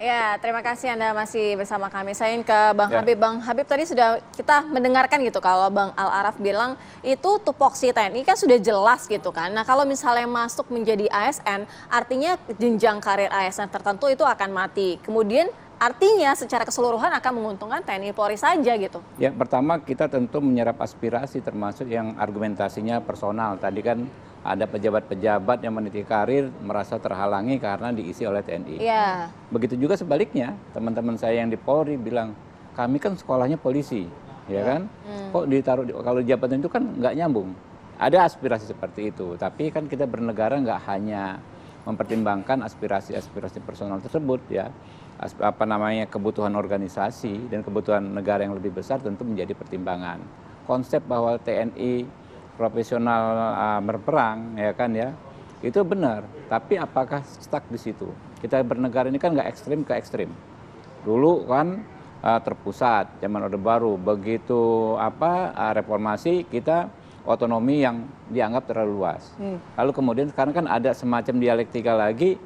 Ya, terima kasih Anda masih bersama kami. Saya ingin ke Bang Ya. Habib. Bang Habib tadi sudah kita mendengarkan gitu kalau Bang Al-Araf bilang itu tupoksi TNI kan sudah jelas gitu kan. Nah kalau misalnya masuk menjadi ASN, artinya jenjang karir ASN tertentu itu akan mati. Kemudian artinya secara keseluruhan akan menguntungkan TNI Polri saja gitu. Ya, pertama kita tentu menyerap aspirasi termasuk yang argumentasinya personal. Tadi kan ada pejabat-pejabat yang meniti karir merasa terhalangi karena diisi oleh TNI. Iya. Begitu juga sebaliknya, teman-teman saya yang di Polri bilang, kami kan sekolahnya polisi, ya kan? Kok ditaruh kalau jabatan itu kan nggak nyambung. Ada aspirasi seperti itu, tapi kan kita bernegara nggak hanya mempertimbangkan aspirasi-aspirasi personal tersebut, ya. Apa namanya, kebutuhan organisasi dan kebutuhan negara yang lebih besar tentu menjadi pertimbangan. Konsep bahwa TNI profesional berperang, ya kan ya, itu benar. Tapi apakah stuck di situ? Kita bernegara ini kan nggak ekstrim ke ekstrim. Dulu kan terpusat zaman Orde Baru, begitu reformasi kita otonomi yang dianggap terlalu luas. Lalu kemudian sekarang kan ada semacam dialektika lagi,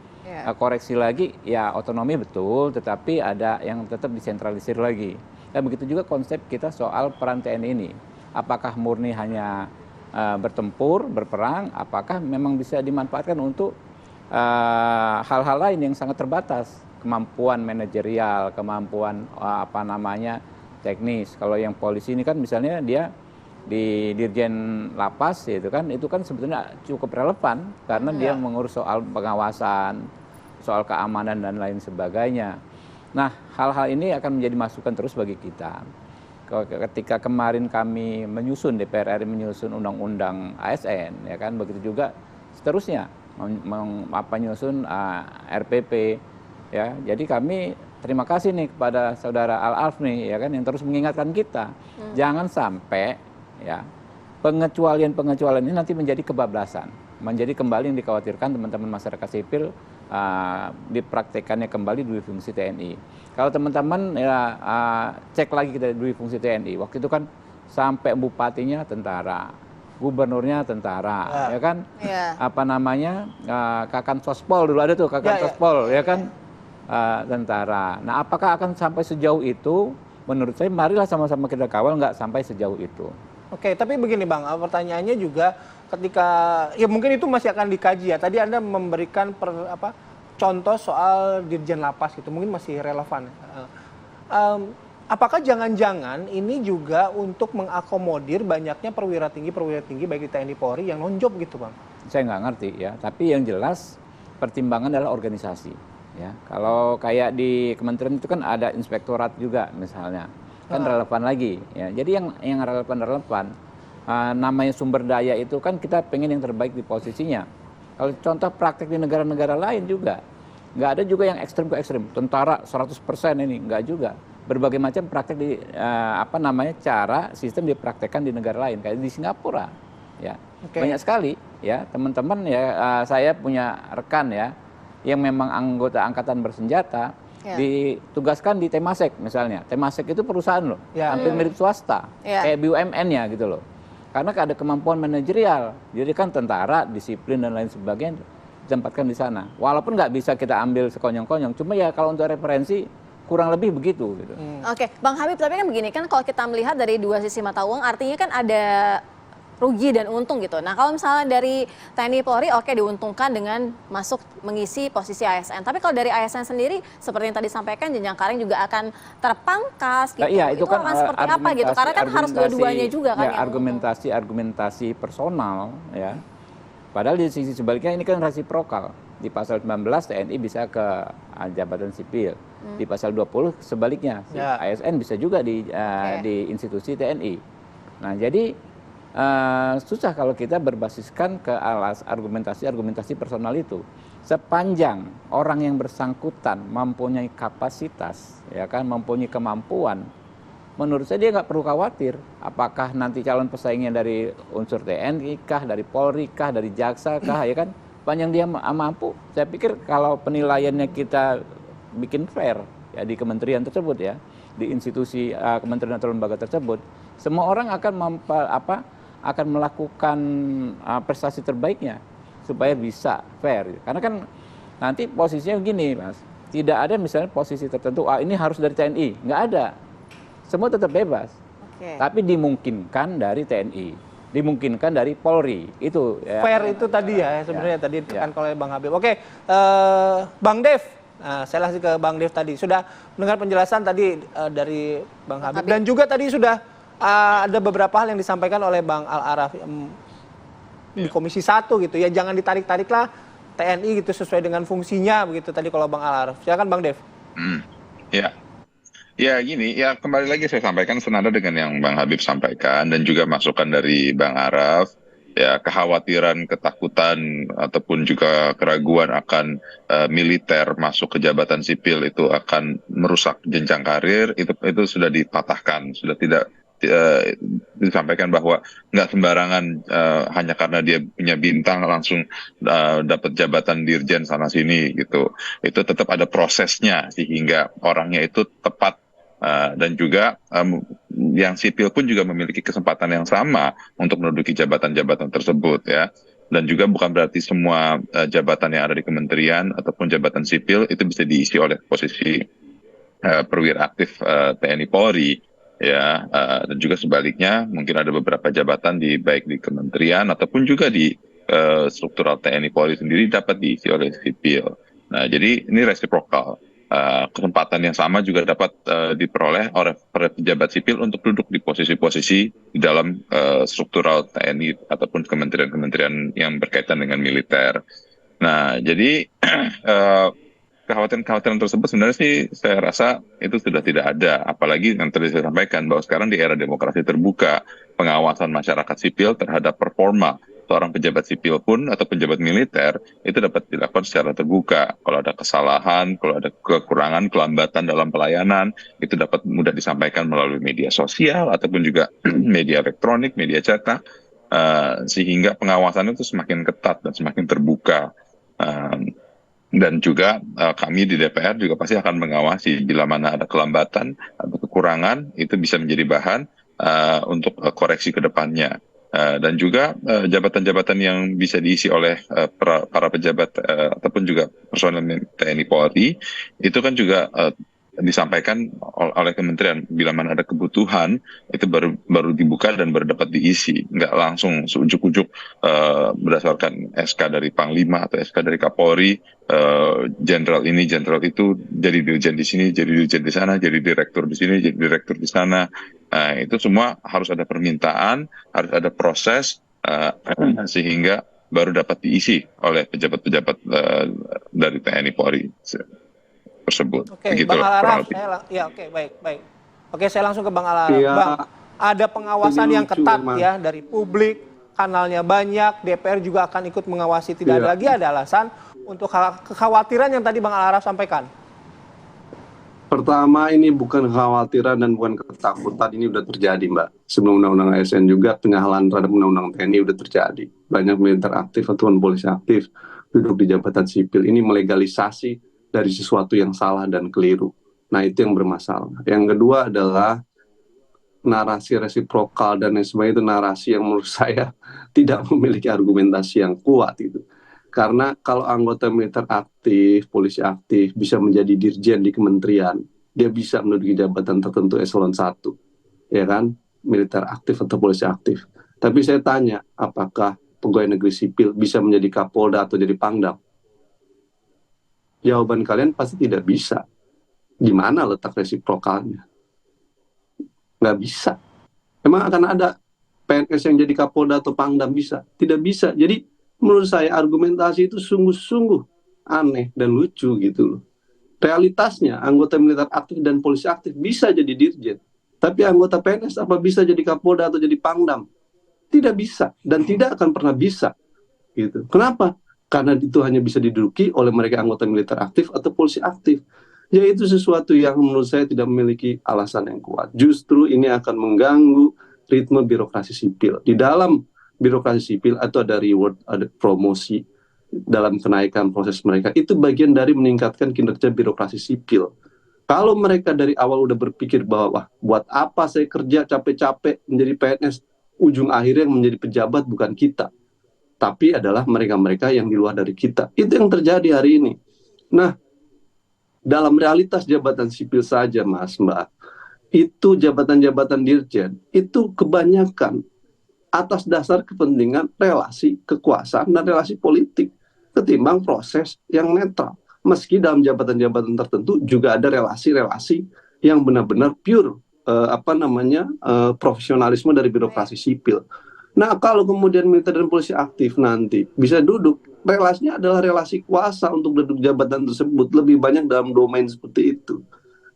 koreksi lagi, ya otonomi betul, tetapi ada yang tetap disentralisir lagi. Dan begitu juga konsep kita soal peran TNI ini. Apakah murni hanya bertempur, berperang, apakah memang bisa dimanfaatkan untuk hal-hal lain yang sangat terbatas, kemampuan manajerial, kemampuan teknis. Kalau yang polisi ini kan misalnya dia di Dirjen Lapas itu kan sebetulnya cukup relevan karena dia mengurus soal pengawasan, soal keamanan dan lain sebagainya. Nah, hal-hal ini akan menjadi masukan terus bagi kita. Ketika kemarin kami menyusun, DPR RI menyusun undang-undang ASN, ya kan, begitu juga seterusnya menyusun RPP, ya. Jadi kami terima kasih nih kepada saudara Al-Araf nih, ya kan, yang terus mengingatkan kita jangan sampai ya pengecualian ini nanti menjadi kebablasan, menjadi kembali yang dikhawatirkan teman-teman masyarakat sipil, dipraktekannya kembali dui fungsi TNI. Kalau teman-teman ya cek lagi kita dui fungsi TNI, waktu itu kan sampai bupatinya tentara, gubernurnya tentara, ya kan? Kakan Sospol dulu ada tuh, Sospol, ya kan? Tentara. Nah, apakah akan sampai sejauh itu? Menurut saya, marilah sama-sama kita kawal nggak sampai sejauh itu. Oke, tapi begini Bang, pertanyaannya juga ketika, ya mungkin itu masih akan dikaji ya. Tadi Anda memberikan contoh soal Dirjen Lapas gitu, mungkin masih relevan. Apakah jangan-jangan ini juga untuk mengakomodir banyaknya perwira tinggi baik di TNI Polri yang non-job gitu Bang? Saya nggak ngerti ya, tapi yang jelas pertimbangan adalah organisasi. Ya, kalau kayak di kementerian itu kan ada inspektorat juga misalnya, kan relevan lagi. Ya, jadi yang relevan, namanya sumber daya itu kan kita pengen yang terbaik di posisinya. Kalau contoh praktek di negara-negara lain juga, nggak ada juga yang ekstrem ke ekstrem. Tentara 100% ini nggak juga. Berbagai macam praktek di cara sistem dipraktekkan di negara lain, kayak di Singapura. Ya, banyak sekali ya teman-teman ya. Saya punya rekan ya, yang memang anggota angkatan bersenjata, ditugaskan di Temasek misalnya. Temasek itu perusahaan loh, hampir mirip swasta, kayak BUMN-nya gitu loh. Karena ada kemampuan manajerial, jadi kan tentara, disiplin dan lain sebagainya ditempatkan di sana. Walaupun nggak bisa kita ambil sekonyong-konyong, cuma ya kalau untuk referensi kurang lebih begitu gitu. Oke, Bang Habib, tapi kan begini kan, kalau kita melihat dari dua sisi mata uang, artinya kan ada rugi dan untung gitu. Nah kalau misalnya dari TNI Polri diuntungkan dengan masuk mengisi posisi ASN. Tapi kalau dari ASN sendiri seperti yang tadi sampaikan, jenjang karir juga akan terpangkas gitu. Iya, itu kan akan seperti apa gitu? Karena kan harus dua-duanya juga kan. Ya, argumentasi personal ya. Padahal di sisi sebaliknya ini kan resiprokal. Di pasal 19 TNI bisa ke jabatan sipil. Di pasal 20 sebaliknya, ASN bisa juga di institusi TNI. Nah jadi susah kalau kita berbasiskan ke argumentasi personal itu. Sepanjang orang yang bersangkutan mempunyai kapasitas, ya kan, mempunyai kemampuan, menurut saya dia nggak perlu khawatir apakah nanti calon pesaingnya dari unsur TNI kah, dari Polri kah, dari Jaksa kah, ya kan. Panjang dia mampu, saya pikir kalau penilaiannya kita bikin fair ya di kementerian tersebut ya, di institusi kementerian atau lembaga tersebut, semua orang akan melakukan prestasi terbaiknya supaya bisa fair. Karena kan nanti posisinya begini Mas, Tidak ada misalnya posisi tertentu, ini harus dari TNI. Nggak ada. Semua tetap bebas. Tapi dimungkinkan dari TNI. Dimungkinkan dari Polri. Itu ya. Fair itu tadi ya sebenarnya tadi ditekan oleh Bang Habib. Oke, Bang Dev. Nah, saya langsung ke Bang Dev tadi. Sudah mendengar penjelasan tadi dari Bang Habib. Dan juga tadi sudah ada beberapa hal yang disampaikan oleh Bang Al-Araf di Komisi 1 gitu ya. Jangan ditarik-tariklah TNI gitu sesuai dengan fungsinya begitu tadi kalau Bang Al-Araf. Silakan Bang Dev. Ya. Ya gini, ya kembali lagi saya sampaikan senada dengan yang Bang Habib sampaikan dan juga masukan dari Bang Araf, ya kekhawatiran, ketakutan ataupun juga keraguan akan militer masuk ke jabatan sipil itu akan merusak jenjang karir, itu sudah dipatahkan, sudah tidak disampaikan bahwa nggak sembarangan hanya karena dia punya bintang langsung dapat jabatan dirjen sana sini gitu. Itu tetap ada prosesnya sehingga orangnya itu tepat. Dan juga yang sipil pun juga memiliki kesempatan yang sama untuk menduduki jabatan-jabatan tersebut ya. Dan juga bukan berarti semua jabatan yang ada di kementerian ataupun jabatan sipil itu bisa diisi oleh posisi perwira aktif TNI Polri ya. Dan juga sebaliknya mungkin ada beberapa jabatan baik di kementerian ataupun juga di struktural TNI Polri sendiri dapat diisi oleh sipil. Nah jadi ini resiprokal. Kesempatan yang sama juga dapat diperoleh oleh pejabat sipil untuk duduk di posisi-posisi di dalam struktural TNI ataupun kementerian-kementerian yang berkaitan dengan militer. Nah, jadi kekhawatiran tersebut sebenarnya sih saya rasa itu sudah tidak ada. Apalagi yang tadi saya sampaikan bahwa sekarang di era demokrasi terbuka, pengawasan masyarakat sipil terhadap performa seorang pejabat sipil pun atau pejabat militer itu dapat dilakukan secara terbuka. Kalau ada kesalahan, kalau ada kekurangan, kelambatan dalam pelayanan, itu dapat mudah disampaikan melalui media sosial ataupun juga media elektronik, media cetak, sehingga pengawasan itu semakin ketat dan semakin terbuka. Dan juga kami di DPR juga pasti akan mengawasi bila mana ada kelambatan atau kekurangan, itu bisa menjadi bahan untuk koreksi ke depannya. Dan juga jabatan-jabatan yang bisa diisi oleh para pejabat ataupun juga personel TNI Polri itu kan juga disampaikan oleh kementerian bila mana ada kebutuhan itu baru dibuka dan baru dapat diisi, nggak langsung seujuk-ujuk berdasarkan SK dari Panglima atau SK dari Kapolri, jenderal ini jenderal itu jadi dirjen di sini, jadi dirjen di sana, jadi direktur di sini, jadi direktur di sana. Nah, itu semua harus ada permintaan, harus ada proses sehingga baru dapat diisi oleh pejabat-pejabat dari TNI Polri tersebut. Oke, Bang Al-Araf, baik. Oke, saya langsung ke Bang Al-Araf. Ya, Bang, ada pengawasan yang ketat ya dari publik, kanalnya banyak, DPR juga akan ikut mengawasi. Tidak ada lagi ada alasan untuk kekhawatiran yang tadi Bang Al-Araf sampaikan. Pertama, ini bukan kekhawatiran dan bukan ketakutan, ini udah terjadi, Mbak. Sebelum Undang-Undang ASN juga penyehalan terhadap Undang-Undang TNI udah terjadi. Banyak militer aktif ataupun polisi aktif duduk di jabatan sipil. Ini melegalisasi dari sesuatu yang salah dan keliru. Nah, itu yang bermasalah. Yang kedua adalah narasi resiprokal dan lain sebagainya, itu narasi yang menurut saya tidak memiliki argumentasi yang kuat itu. Karena kalau anggota militer aktif, polisi aktif, bisa menjadi dirjen di kementerian, dia bisa menduduki jabatan tertentu eselon 1, ya kan, militer aktif atau polisi aktif. Tapi saya tanya, apakah pegawai negeri sipil bisa menjadi Kapolda atau jadi Pangdam? Jawaban kalian pasti tidak bisa. Di mana letak resiprokalnya? Nggak bisa. Emang akan ada PNS yang jadi Kapolda atau Pangdam bisa? Tidak bisa. Jadi menurut saya argumentasi itu sungguh-sungguh aneh dan lucu gitu loh. Realitasnya anggota militer aktif dan polisi aktif bisa jadi dirjen. Tapi anggota PNS apa bisa jadi Kapolda atau jadi Pangdam? Tidak bisa dan tidak akan pernah bisa. Gitu. Kenapa? Karena itu hanya bisa diduduki oleh mereka anggota militer aktif atau polisi aktif. Yaitu sesuatu yang menurut saya tidak memiliki alasan yang kuat. Justru ini akan mengganggu ritme birokrasi sipil. Di dalam birokrasi sipil atau ada reward, ada promosi dalam kenaikan proses mereka. Itu bagian dari meningkatkan kinerja birokrasi sipil. Kalau mereka dari awal udah berpikir bahwa wah, buat apa saya kerja capek-capek menjadi PNS, ujung akhirnya yang menjadi pejabat bukan kita, tapi adalah mereka-mereka yang di luar dari kita. Itu yang terjadi hari ini. Nah, dalam realitas jabatan sipil saja, Mas, Mbak, itu jabatan-jabatan dirjen itu kebanyakan atas dasar kepentingan relasi kekuasaan dan relasi politik ketimbang proses yang netral. Meski dalam jabatan-jabatan tertentu juga ada relasi-relasi yang benar-benar pure profesionalisme dari birokrasi sipil. Nah, kalau kemudian militer dan polisi aktif nanti bisa duduk, relasinya adalah relasi kuasa untuk duduk jabatan tersebut, lebih banyak dalam domain seperti itu.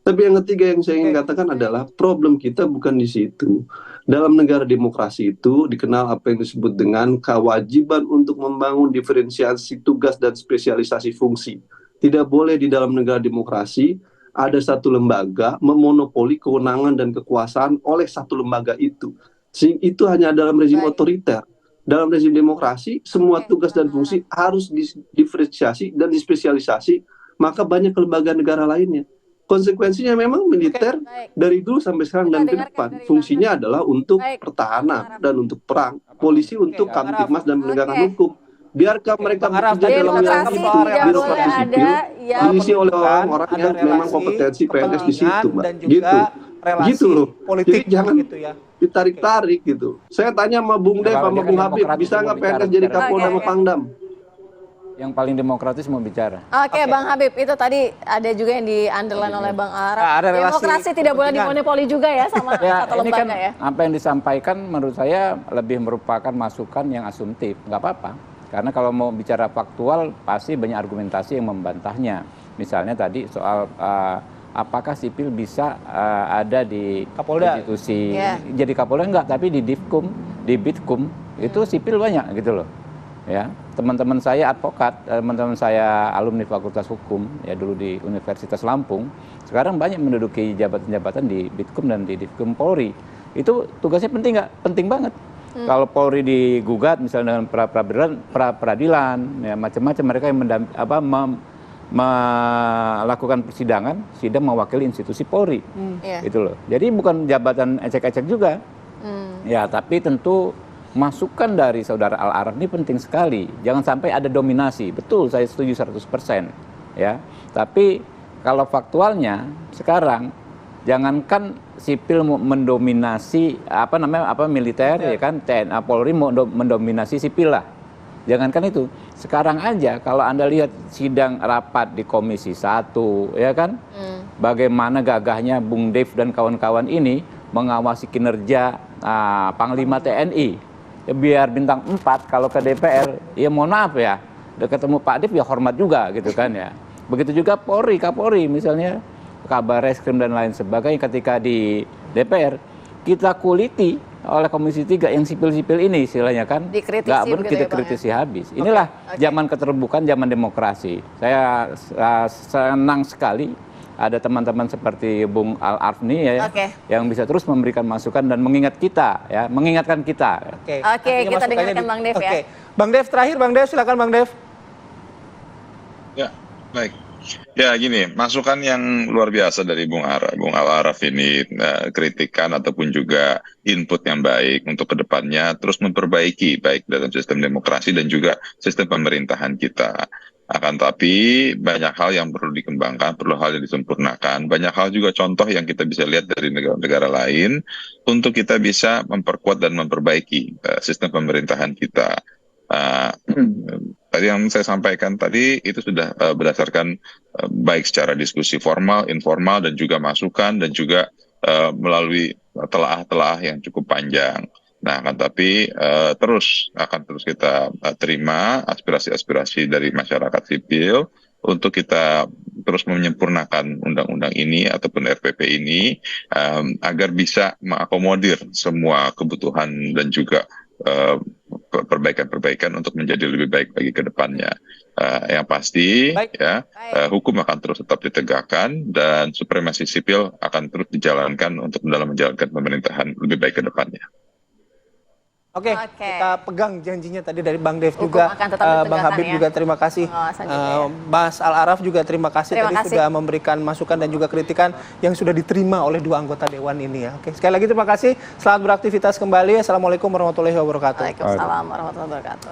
Tapi yang ketiga yang saya ingin katakan adalah problem kita bukan di situ. Dalam negara demokrasi itu dikenal apa yang disebut dengan kewajiban untuk membangun diferensiasi tugas dan spesialisasi fungsi. Tidak boleh di dalam negara demokrasi ada satu lembaga memonopoli kewenangan dan kekuasaan oleh satu lembaga itu. Itu hanya dalam rezim otoriter. Dalam rezim demokrasi, semua tugas dan fungsi harus diferensiasi dan dispesialisasi, maka banyak lembaga negara lainnya. Konsekuensinya memang militer dari dulu sampai sekarang dan ke depan fungsinya adalah untuk pertahanan dan untuk perang, polisi untuk kamtibmas dan penegakan hukum. Biarkan mereka bekerja dalam birokrasi sipil, diisi oleh orang-orang yang memang kompetensi PNS di situ, Mbak. Gitu loh. Jadi jangan ditarik-tarik gitu. Saya tanya sama Bung Dev sama Bung Habib, bisa nggak PNS jadi Kapolda sama Pangdam? Yang paling demokratis mau bicara. Oke, Bang Habib, itu tadi ada juga yang di-underline oleh Bang Araf. Demokrasi tidak boleh dimonopoli juga ya sama satu ini lembaga kan ya. Apa yang disampaikan menurut saya lebih merupakan masukan yang asumtif. Nggak apa-apa. Karena kalau mau bicara faktual, pasti banyak argumentasi yang membantahnya. Misalnya tadi soal apakah sipil bisa ada di Kapolda. institusi. Jadi Kapolda enggak, tapi di Divkum, di Bitkum, itu sipil banyak gitu loh. Ya, teman-teman saya advokat, teman-teman saya alumni Fakultas Hukum, ya dulu di Universitas Lampung, sekarang banyak menduduki jabatan-jabatan di Bitkum dan di Divkum Polri. Itu tugasnya penting nggak? Penting banget. Kalau Polri digugat misalnya dengan peradilan, ya macam-macam, mereka yang melakukan persidangan, sidang mewakili institusi Polri, gitu loh. Jadi bukan jabatan ecek-ecek juga, ya. Tapi tentu masukan dari saudara Al-Araf ini penting sekali. Jangan sampai ada dominasi. Betul, saya setuju 100%, ya. Tapi kalau faktualnya sekarang, jangankan sipil mendominasi militer, ya kan, TNI Polri mendominasi sipil lah. Jangankan itu, sekarang aja kalau Anda lihat sidang rapat di Komisi 1, ya kan, bagaimana gagahnya Bung Dev dan kawan-kawan ini mengawasi kinerja Panglima TNI. Ya, biar bintang 4 kalau ke DPR, ya mohon maaf ya, udah ketemu Pak Dev ya hormat juga gitu kan ya. Begitu juga Polri, Kapolri misalnya, Kabar Reskrim dan lain sebagainya, ketika di DPR kita kuliti oleh Komisi 3 yang sipil-sipil ini istilahnya kan, nggak benar kita kritisi habis. Inilah zaman keterbukaan, zaman demokrasi. Saya senang sekali ada teman-teman seperti Bung Al-Araf ya, yang bisa terus memberikan masukan dan mengingatkan kita. Oke, kita dengarkan Bang Dev ya. Bang Dev terakhir, Bang Dev silakan Bang Dev. Ya, baik. Ya gini, masukan yang luar biasa dari Bung Al-Araf ini, kritikan ataupun juga input yang baik untuk kedepannya terus memperbaiki baik dalam sistem demokrasi dan juga sistem pemerintahan kita. Akan tapi banyak hal yang perlu dikembangkan, perlu hal yang disempurnakan, banyak hal juga contoh yang kita bisa lihat dari negara-negara lain untuk kita bisa memperkuat dan memperbaiki sistem pemerintahan kita. Tadi yang saya sampaikan tadi itu sudah berdasarkan baik secara diskusi formal, informal, dan juga masukan, dan juga melalui telah-telah yang cukup panjang. Nah, akan tapi akan terus kita terima aspirasi-aspirasi dari masyarakat sipil untuk kita terus menyempurnakan undang-undang ini ataupun RPP ini agar bisa mengakomodir semua kebutuhan dan juga perbaikan-perbaikan untuk menjadi lebih baik bagi ke depannya. Yang pasti hukum akan terus tetap ditegakkan dan supremasi sipil akan terus dijalankan untuk dalam menjalankan pemerintahan lebih baik ke depannya. Oke, kita pegang janjinya tadi dari Bang Dev juga, Bang Habib juga terima kasih, Mas Al-Araf juga terima kasih sudah memberikan masukan dan juga kritikan yang sudah diterima oleh dua anggota Dewan ini ya. Oke, sekali lagi terima kasih, selamat beraktivitas kembali. Assalamualaikum warahmatullahi wabarakatuh. Waalaikumsalam warahmatullahi wabarakatuh.